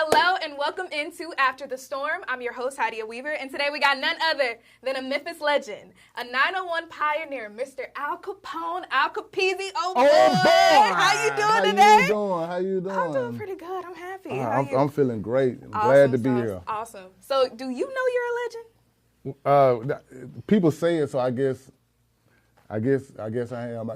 Hello and welcome into After the Storm. I'm your host, Hadia Weaver, and today we got none other than a Memphis legend, a 901 pioneer, Mr. Al Kapone, Al Capizzi. Oh boy! How you doing today? How you doing? I'm doing pretty good. I'm happy. I'm feeling great. I'm awesome, glad to be here. Awesome. So, do you know you're a legend? People say it, so I guess I am.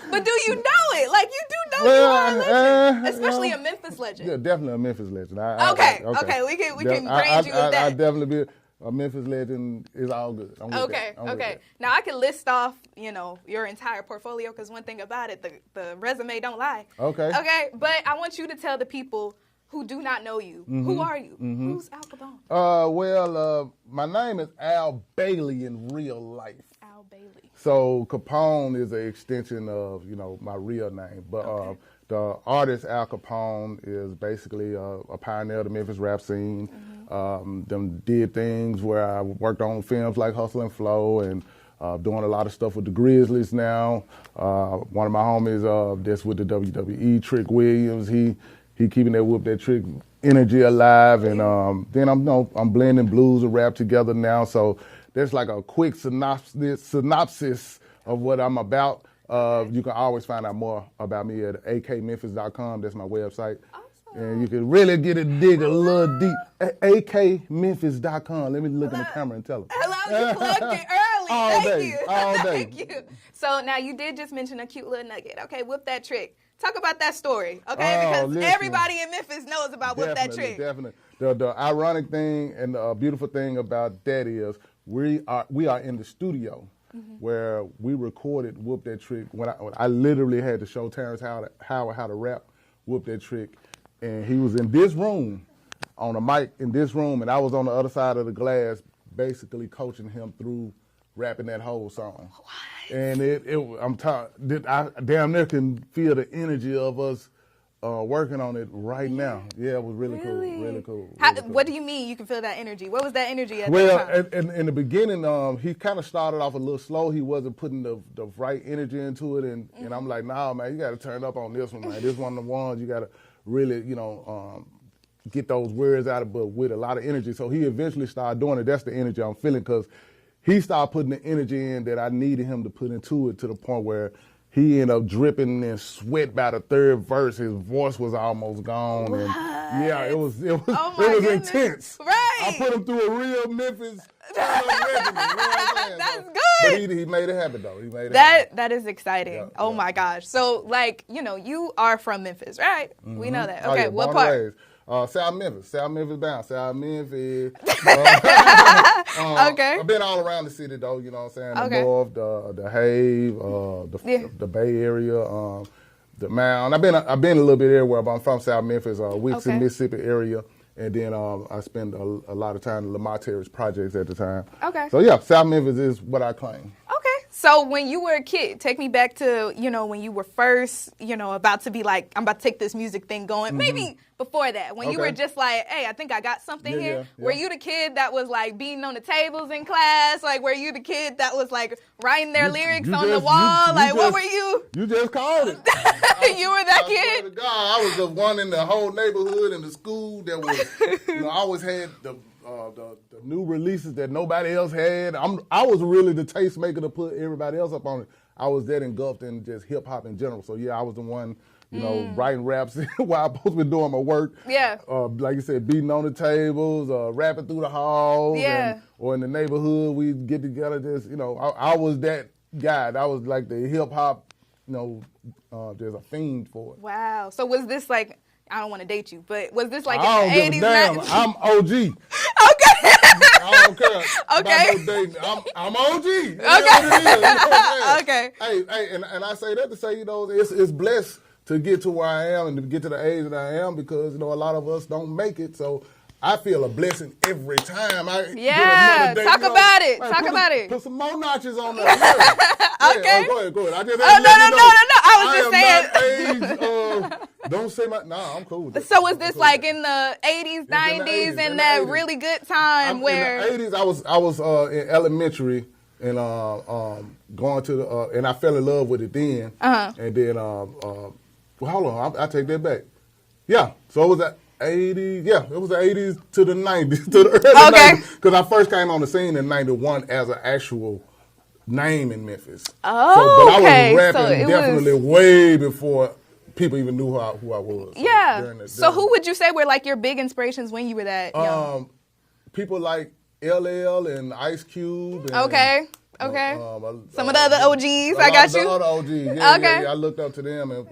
But do you know it? Like, you do know you are a legend, especially a Memphis legend. Yeah, definitely a Memphis legend. Okay, we can brand you with that. I definitely be a Memphis legend. Is all good. Okay. Now I can list off, your entire portfolio because one thing about it, the resume don't lie. Okay. Okay, but I want you to tell the people who do not know you. Mm-hmm. Who are you? Mm-hmm. Who's Al Kapone? My name is Al Bailey in real life. Al Bailey. So Kapone is an extension of, my real name. But the artist Al Kapone is basically a pioneer of the Memphis rap scene. Mm-hmm. Them did things where I worked on films like Hustle and Flow and doing a lot of stuff with the Grizzlies now. One of my homies that's with the WWE, Trick Williams, he keeping that whoop that trick energy alive, and then I'm blending blues and rap together now. So there's like a quick synopsis of what I'm about. You can always find out more about me at akmemphis.com. That's my website. Awesome. And you can really dig a little deep. akmemphis.com. Let me look in the camera and tell them. Hello, you plugged it early. All day. Thank you. So now you did just mention a cute little nugget. Okay, whip that trick. Talk about that story, okay? Because everybody in Memphis knows about Whip That Trick. Definitely. The ironic thing and the beautiful thing about that is we are in the studio where we recorded Whoop That Trick. When I literally had to show Terrence how to rap Whoop That Trick, and he was in this room on a mic in this room, and I was on the other side of the glass, basically coaching him through rapping that whole song. What? And I damn near can feel the energy of us working on it right now. Yeah, it was really cool. What do you mean you can feel that energy? What was that energy at that time? In the beginning, he kind of started off a little slow. He wasn't putting the right energy into it, and I'm like, nah, man, you got to turn up on this one, man. This one of the ones you got to really, get those words out of, but with a lot of energy. So he eventually started doing it. That's the energy I'm feeling, because he started putting the energy in that I needed him to put into it, to the point where he ended up dripping in sweat by the third verse. His voice was almost gone. What? And yeah, it was intense. Right. I put him through a real Memphis regimen. That's good. But he made it happen, though. That is exciting. Yeah, my gosh. So, you are from Memphis, right? Mm-hmm. We know that. Okay, what part? South Memphis bound. South Memphis. Okay. I've been all around the city, though, you know what I'm saying? The North, the Have, the Bay Area, the Mound. I've been a little bit everywhere, but I'm from South Memphis, Wixon, Mississippi area. And then I spend a lot of time in Lamar Terrace projects at the time. Okay. So, yeah, South Memphis is what I claim. Okay. So when you were a kid, take me back to, when you were first, about to be like, I'm about to take this music thing going. Mm-hmm. Maybe before that, when you were just like, hey, I think I got something here. Yeah. Were you the kid that was like beating on the tables in class? Like, were you the kid that was like writing their lyrics on the wall? What were you? You just called it. You were that kid? I swear to God, I was the one in the whole neighborhood and the school that was, I always had the new releases that nobody else had. I was really the tastemaker to put everybody else up on it. I was that engulfed in just hip hop in general. So yeah, I was the one, writing raps while I supposed to be doing my work. Yeah. Like you said, beating on the tables, rapping through the halls. Yeah. Or in the neighborhood, we'd get together. Just I was that guy. That was like the hip hop. There's a fiend for it. Wow. So was this like? I don't want to date you, but was this like in the 80s? Damn, I'm OG. Okay. I don't care. Okay. About no dating. I'm OG. You know what it is. Okay. Hey, and I say that to say, it's blessed to get to where I am and to get to the age that I am, because, a lot of us don't make it. So I feel a blessing every time I get another day. Talk about it. Talk about it. Put some more notches on there. Yeah. Okay. Go ahead. I just no. I was just saying. Don't say my. Nah, I'm cool with it. So was this like in the 80s, 90s, in that 80s. Really good time where? In the 80s, I was in elementary and going to the and I fell in love with it then. And then hold on, I take that back. Yeah, so it was 80s. Yeah, it was the 80s to the 90s, to the early 90s. Because I first came on the scene in 91 as an actual name in Memphis. Oh, but I was rapping definitely way before people even knew who I was. Yeah. So who would you say were like your big inspirations when you were that young? People like LL and Ice Cube. And, Okay. Some of the other OGs. I got you. The other OGs. Yeah, I looked up to them, and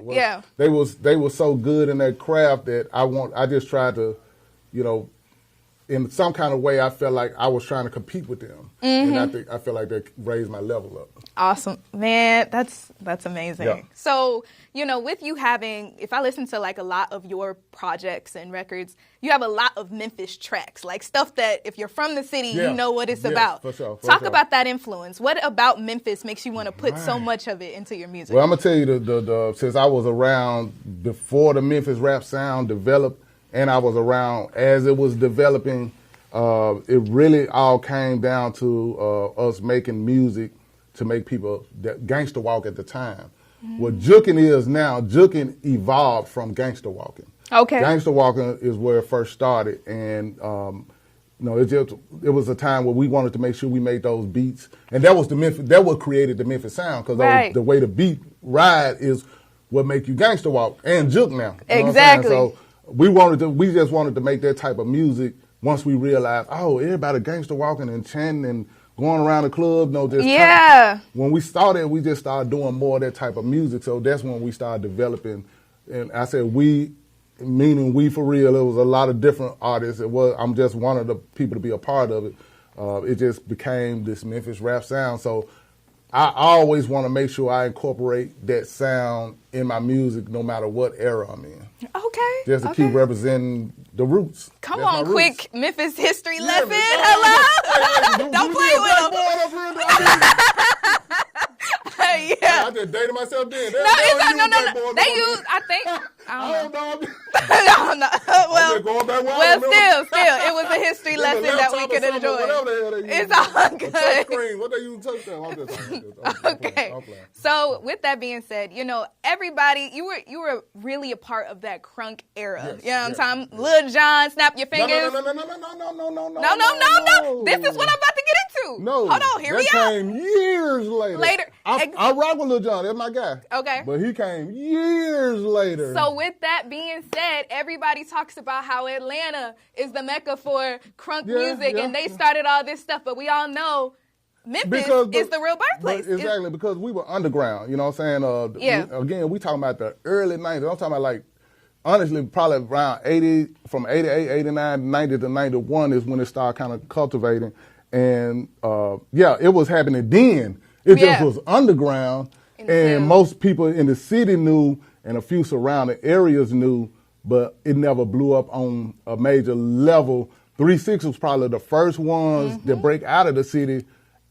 they were so good in that craft that I just tried to, in some kind of way, I felt like I was trying to compete with them, and I feel like that raised my level up. Awesome, man. That's amazing. Yeah. So, with you having, if I listen to like a lot of your projects and records, you have a lot of Memphis tracks, like stuff that if you're from the city, you know what it's about. For sure. Talk about that influence. What about Memphis makes you want to put so much of it into your music? Well, I'm gonna tell you, the since I was around before the Memphis rap sound developed, and I was around as it was developing, it really all came down to us making music to make people that gangster walk at the time. What juking is now, juking evolved from gangster walking. Okay. Gangster walking is where it first started, and it was a time where we wanted to make sure we made those beats, and that what created the Memphis sound, because the way the beat ride is what make you gangster walk and juke now. Exactly. So we just wanted to make that type of music. Once we realized, everybody gangster walking and chanting and going around the club, when we started, we just started doing more of that type of music. So that's when we started developing. And I said we, meaning we for real. It was a lot of different artists. I'm just one of the people to be a part of it. It just became this Memphis rap sound. So I always want to make sure I incorporate that sound in my music, no matter what era I'm in. Okay. Just to keep representing the roots. Come on, quick Memphis history lesson. Hello. Don't play with them. I just dated myself then. No. They use, I think. I don't know. Still, it was a history lesson that we could enjoy. It's all good. What they use touchdown? Okay. So with that being said, everybody, you were really a part of that crunk era. You know what I'm talking? Lil Jon, Snap Your Fingers. No. This is what I'm about to get into. No. Hold on, here we are. That came years later. I rock with Lil Jon. That's my guy. Okay. But he came years later. So with that being said, everybody talks about how Atlanta is the mecca for crunk music, and they started all this stuff, but we all know Memphis is the real birthplace. Exactly, because we were underground, you know what I'm saying? Again, we talking about the early 90s. I'm talking about honestly, probably around 80, from 88, 89, 90 to 91 is when it started kind of cultivating. And it was happening then. It just was underground, and most people in the city knew, and a few surrounding areas knew, but it never blew up on a major level. 3-6 was probably the first ones to break out of the city,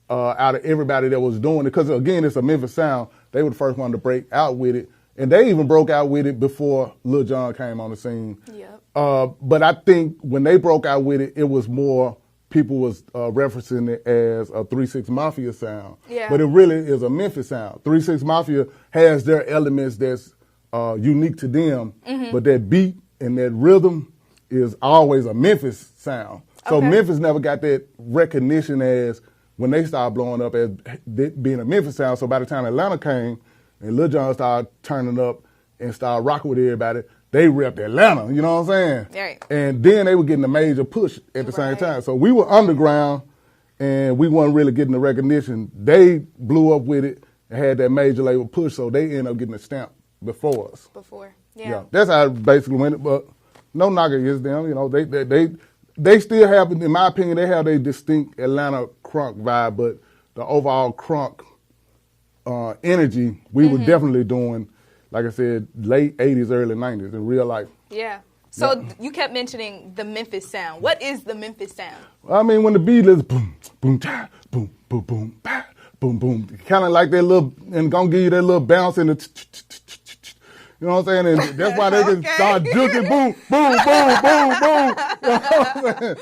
out of everybody that was doing it. Because, again, it's a Memphis sound. They were the first one to break out with it. And they even broke out with it before Lil Jon came on the scene. Yep. But I think when they broke out with it, it was more people was referencing it as a 3-6 Mafia sound. Yeah. But it really is a Memphis sound. 3-6 Mafia has their elements that's unique to them, but that beat and that rhythm is always a Memphis sound. So Memphis never got that recognition as when they started blowing up as being a Memphis sound. So by the time Atlanta came and Lil Jon started turning up and started rocking with everybody, they repped Atlanta, you know what I'm saying? Right. And then they were getting a major push at the same time. So we were underground and we weren't really getting the recognition. They blew up with it and had that major label push, so they ended up getting a stamp before us. Yeah. That's how it basically went. But no knock against them. They still have, in my opinion, they have their distinct Atlanta crunk vibe, but the overall crunk energy, we were definitely doing, like I said, late 80s, early 90s in real life. Yeah. So you kept mentioning the Memphis sound. What is the Memphis sound? I mean, when the beat is boom, boom, cha, boom, boom, boom, bah, boom, boom, kind of like that little, and gonna give you that little bounce in the, you know what I'm saying? And that's why they can start juking, boom, boom, boom, boom, boom. You know what I'm saying?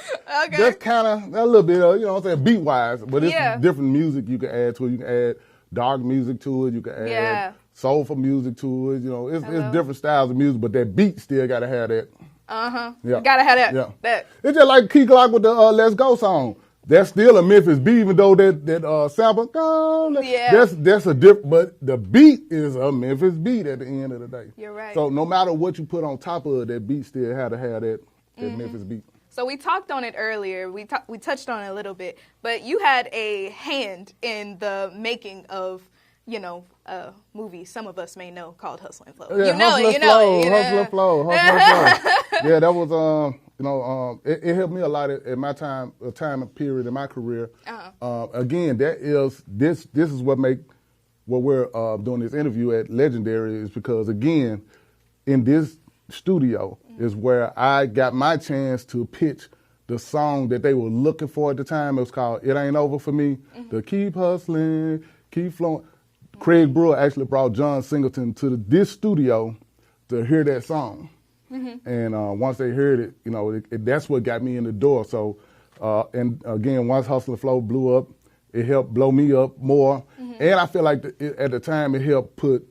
Okay. That's kind of a little bit of, you know what I'm saying, beat-wise. But it's different music you can add to it. You can add dark music to it. You can add soulful music to it. You know, it's different styles of music, but that beat still got to have that. Yeah. You gotta have that. Yeah. That. It's just like Key Glock with the Let's Go song. That's still a Memphis beat, even though that sample, that's a different, but the beat is a Memphis beat at the end of the day. You're right. So no matter what you put on top of it, that beat still had to have that Memphis beat. So we talked on it earlier. We touched on it a little bit, but you had a hand in the making of, a movie some of us may know called Hustle and Flow. Yeah, Hustle and Flow. Yeah, that was it helped me a lot at my time period in my career. Again, this is what we're doing this interview at Legendary is because again, in this studio is where I got my chance to pitch the song that they were looking for at the time. It was called It Ain't Over For Me. The Keep Hustling, Keep Flowing. Craig Brewer actually brought John Singleton to this studio to hear that song. And once they heard it, that's what got me in the door. So, and again, once Hustle and Flow blew up, it helped blow me up more. And I feel like at the time it helped put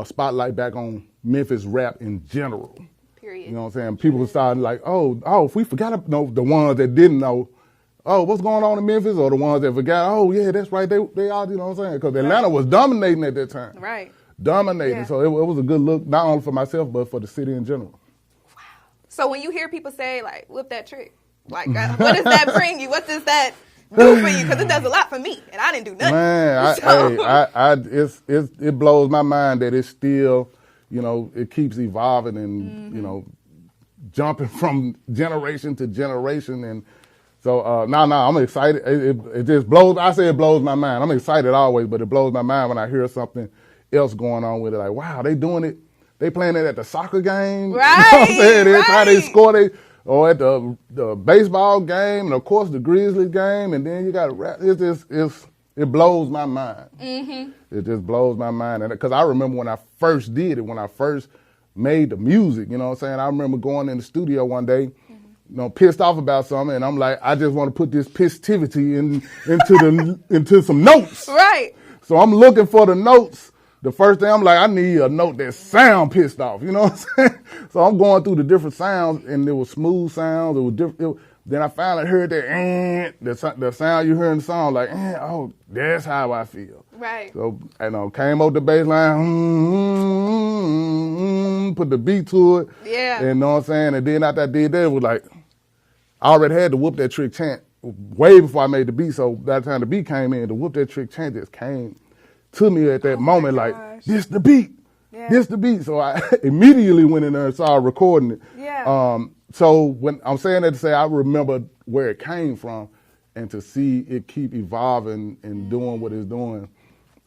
spotlight back on Memphis rap in general. Period. You know what I'm saying? People started like, if we forgot the ones that didn't know, what's going on in Memphis, or the ones that forgot, yeah, that's right, they are, you know what I'm saying? Because Atlanta was dominating at that time. Right. Dominating. Yeah. So it was a good look, not only for myself, but for the city in general. Wow. So when you hear people say, like, whip that trick, like, what does that bring you? What does that do for you? Because it does a lot for me, and I didn't do nothing. Man, it blows my mind that it's still, it keeps evolving and, jumping from generation to generation. And so, I'm excited. It just blows, it blows my mind. I'm excited always, but it blows my mind when I hear something else going on with it. Like, wow, they doing it. They playing it at the soccer game. Right. You know what I'm saying? That's how they score. Or at the baseball game, and of course the Grizzlies game, and then you got rap. It blows my mind. It just blows my mind. And because I remember when I first did it, when I first made the music, you know what I'm saying? I remember going in the studio one day, pissed off about something, and I'm like, I just want to put this pissivity into some notes. Right. So I'm looking for the notes. The first thing I'm like, I need a note that sound pissed off, you know what I'm saying? So I'm going through the different sounds, and there was smooth sounds. It was different. Then I finally heard that the sound you hear in the song, like, that's how I feel. Right. So came up the bass line, put the beat to it. Yeah. And you know what I'm saying? And then after I did that, it was like, I already had to whoop that trick chant way before I made the beat. So by the time the beat came in, the whoop that trick chant just came to me at that moment, like, this the beat. Yeah. This the beat. So I immediately went in there and started recording it. Yeah. So when I'm saying that to say I remember where it came from and to see it keep evolving and doing what it's doing,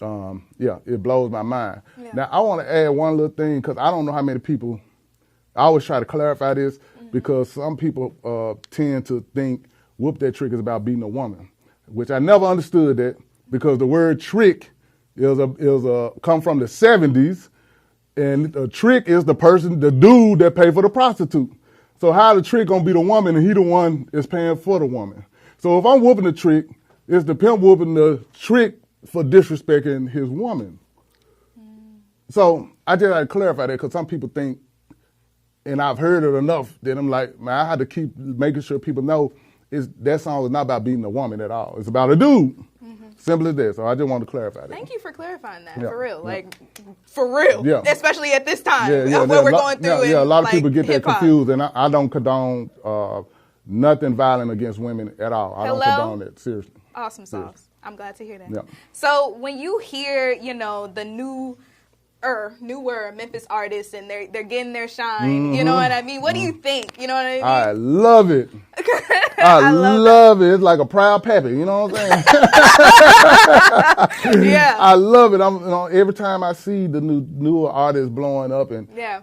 it blows my mind. Yeah. Now, I want to add one little thing because I don't know how many people, I always try to clarify this because some people tend to think whoop that trick is about beating a woman, which I never understood that because the word trick come from the 70s, and a trick is the dude that pay for the prostitute. So how the trick gonna be the woman and he the one is paying for the woman? So if I'm whooping the trick, it's the pimp whooping the trick for disrespecting his woman. So I just had to clarify that because some people think, and I've heard it enough that I'm like, man, I had to keep making sure people know that song is not about beating a woman at all. It's about a dude. Simple as that. So I just wanted to clarify that. Thank you for clarifying that. Yeah. For real. Like, for real. Yeah. Especially at this time. What we're going through. Yeah, a lot of people get that confused, and I don't condone nothing violent against women at all. I don't condone that. Seriously. Awesome sauce. I'm glad to hear that. Yeah. So when you hear, the newer Memphis artists and they're getting their shine, you know what I mean? What do you think? You know what I mean? I love it. I love it. It's like a proud pappy, you know what I'm saying? Yeah. I love it. Every time I see the newer artists blowing up and I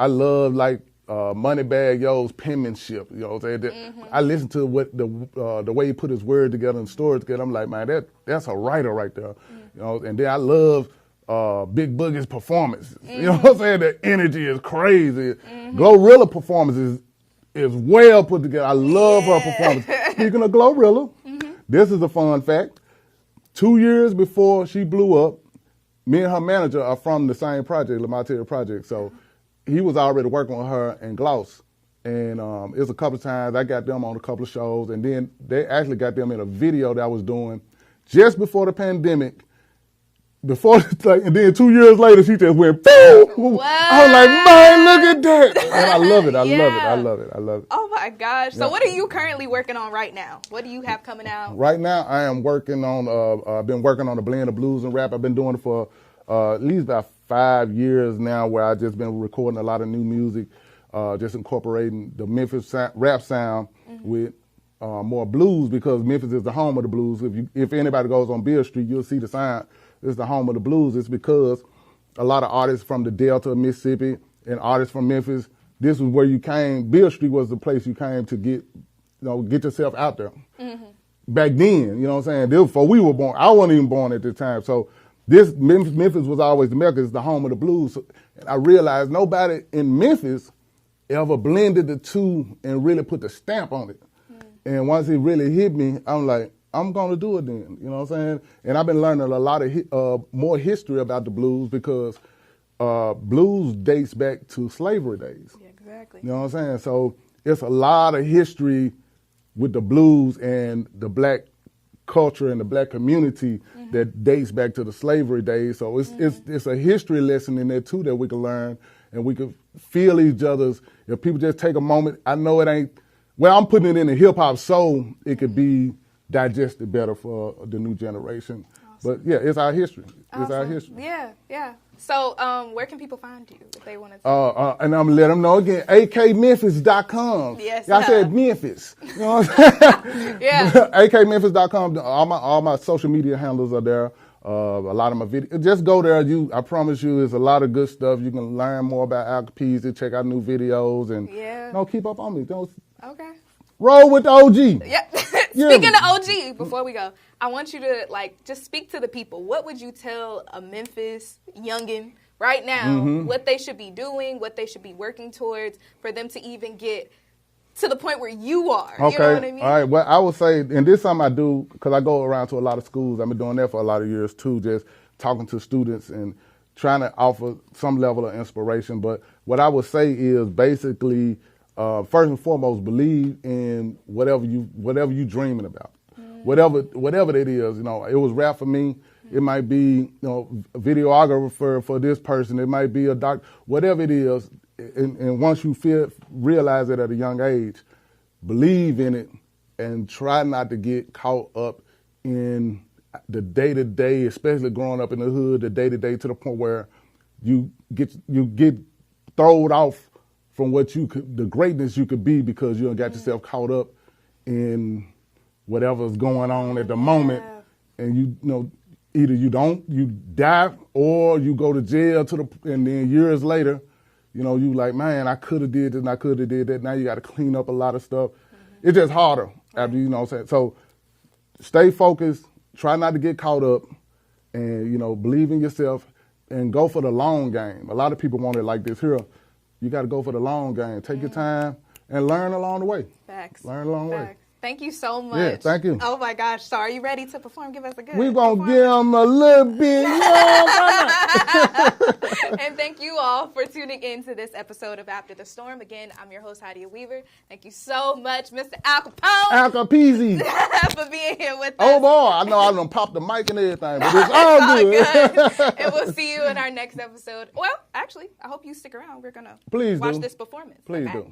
love Moneybagg Yo's penmanship, you know what I'm saying? I listen to what the way he put his word together and story together. I'm like, man, that's a writer right there. And then I love Big Boogie's performances. You know what I'm saying? The energy is crazy. Glorilla performances is well put together. I love her performance. Speaking of Glorilla, this is a fun fact. 2 years before she blew up, me and her manager are from the same project, Lamontier Project. So he was already working with her and Gloss And it was a couple of times I got them on a couple of shows, and then they actually got them in a video that I was doing just before the pandemic. And then 2 years later, she just went boom. Wow. I was like, man, look at that. And I love it. I love it. Oh my gosh. So what are you currently working on right now? What do you have coming out? Right now, I am working on, I've been working on a blend of blues and rap. I've been doing it for at least about 5 years now, where I've just been recording a lot of new music, just incorporating the Memphis rap sound with more blues, because Memphis is the home of the blues. If anybody goes on Beale Street, you'll see the sign. It's the home of the blues. It's because a lot of artists from the Delta of Mississippi and artists from Memphis, this was where you came. Beale Street was the place you came to get yourself out there. Back then, you know what I'm saying? Before we were born, I wasn't even born at this time. So this Memphis was always the Mecca. It's the home of the blues. So, and I realized nobody in Memphis ever blended the two and really put the stamp on it. And once it really hit me, I'm like, I'm going to do it then, you know what I'm saying? And I've been learning a lot of more history about the blues, because blues dates back to slavery days. Yeah, exactly. You know what I'm saying? So it's a lot of history with the blues and the black culture and the black community that dates back to the slavery days. So it's a history lesson in there too that we can learn, and we can feel each other's. If people just take a moment, I know it ain't, well, I'm putting it in the hip hop soul, it could be digested better for the new generation. Awesome. But yeah, it's our history. It's our history. Yeah. So where can people find you if they want to? And I'm gonna let them know again, akmemphis.com. Yes. Y'all said Memphis. You know what I'm saying? Yeah. akmemphis.com. All my social media handles are there. A lot of my videos. Just go there. I promise you, it's a lot of good stuff. You can learn more about Al Capone, check out new videos, and keep up on me. Okay. Roll with the OG. Yep. Speaking of OG, before we go, I want you to just speak to the people. What would you tell a Memphis youngin right now, what they should be doing, what they should be working towards for them to even get to the point where you are? Okay. You know what I mean? All right. Well, I would say, and this is something I do because I go around to a lot of schools. I've been doing that for a lot of years too, just talking to students and trying to offer some level of inspiration. But what I would say is basically, first and foremost, believe in whatever you dreaming about, whatever that is. You know, it was rap for me. It might be a videographer for this person. It might be a doctor. Whatever it is, and once you realize it at a young age, believe in it and try not to get caught up in the day-to-day, especially growing up in the hood, the day-to-day, to the point where you get thrown off from the greatness you could be, because you got yourself caught up in whatever's going on at the moment, and either you die or you go to jail and then years later, you like, man, I could have did this and I could have did that. Now you got to clean up a lot of stuff. It's just harder after, you know what I'm saying? So stay focused, try not to get caught up, and, believe in yourself and go for the long game. A lot of people want it like this here. You got to go for the long game. Take your time and learn along the way. Facts. Learn along the way. Thank you so much. Yeah, thank you. Oh my gosh. So are you ready to perform? Give us a good We're going to give them a little bit. And thank you all for tuning in to this episode of After the Storm. Again, I'm your host, Hadia Weaver. Thank you so much, Mr. Al Capone. Al Capone. For being here with us. Oh, boy. I know I done popped the mic and everything, but it's all good. And we'll see you in our next episode. Well, actually, I hope you stick around. We're going to watch this performance. Please do.